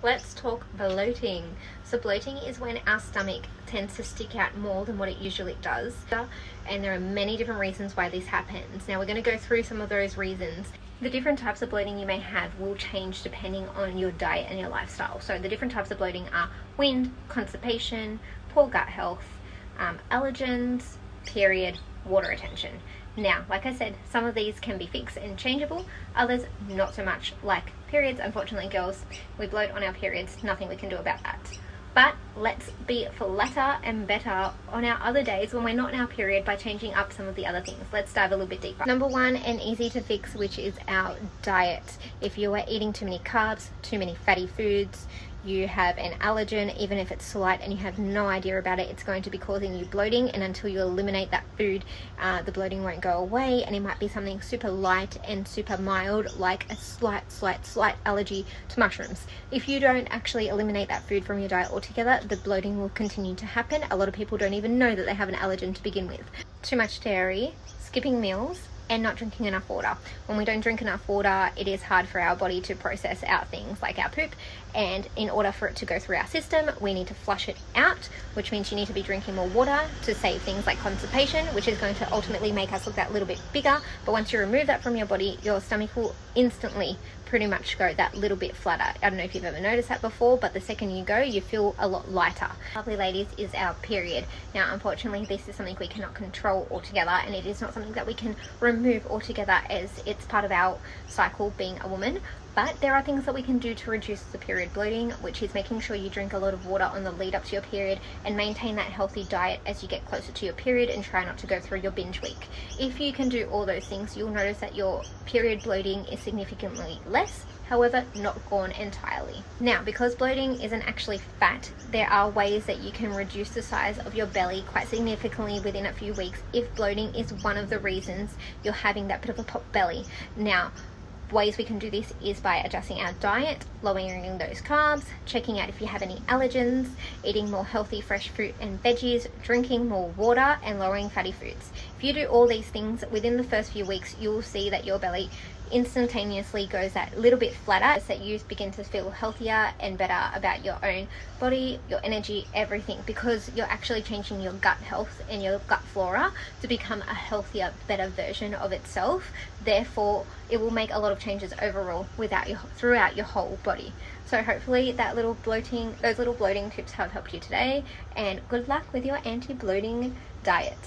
Let's talk bloating. So bloating is when our stomach tends to stick out more than what it usually does. And there are many different reasons why this happens. Now we're going to go through some of those reasons. The different types of bloating you may have will change depending on your diet and your lifestyle. So the different types of bloating are wind, constipation, poor gut health, allergens, period, water retention. Now, like I said, some of these can be fixed and changeable, others not so much, like periods. Unfortunately, girls, we bloat on our periods, nothing we can do about that. But let's be flatter and better on our other days when we're not in our period by changing up some of the other things. Let's dive a little bit deeper. Number one, and easy to fix, which is our diet. If you are eating too many carbs, too many fatty foods, you have an allergen, even if it's slight and you have no idea about it, it's going to be causing you bloating, and until you eliminate that food, the bloating won't go away. And it might be something super light and super mild, like a slight allergy to mushrooms. If you don't actually eliminate that food from your diet altogether, the bloating will continue to happen. A lot of people don't even know that they have an allergen to begin with. Too much dairy, skipping meals, and not drinking enough water. When we don't drink enough water, it is hard for our body to process out things like our poop, and in order for it to go through our system, we need to flush it out, which means you need to be drinking more water to save things like constipation, which is going to ultimately make us look that little bit bigger. But once you remove that from your body, your stomach will instantly pretty much go that little bit flatter. I don't know if you've ever noticed that before, but the second you go, you feel a lot lighter. Lovely ladies, is our period. Now, unfortunately, this is something we cannot control altogether, and it is not something that we can remove altogether, as it's part of our cycle being a woman. But there are things that we can do to reduce the period bloating, which is making sure you drink a lot of water on the lead up to your period and maintain that healthy diet as you get closer to your period, and try not to go through your binge week. If you can do all those things, you'll notice that your period bloating is significantly less, however not gone entirely. Now, because bloating isn't actually fat, there are ways that you can reduce the size of your belly quite significantly within a few weeks if bloating is one of the reasons you're having that bit of a pop belly. Now, ways we can do this is by adjusting our diet, lowering those carbs, checking out if you have any allergens, eating more healthy fresh fruit and veggies, drinking more water, and lowering fatty foods. If you do all these things within the first few weeks, you'll see that your belly instantaneously goes that little bit flatter, that you begin to feel healthier and better about your own body, your energy, everything, because you're actually changing your gut health and your gut flora to become a healthier, better version of itself. Therefore, it will make a lot of changes overall throughout your whole body. So hopefully those little bloating tips have helped you today, and good luck with your anti-bloating diet.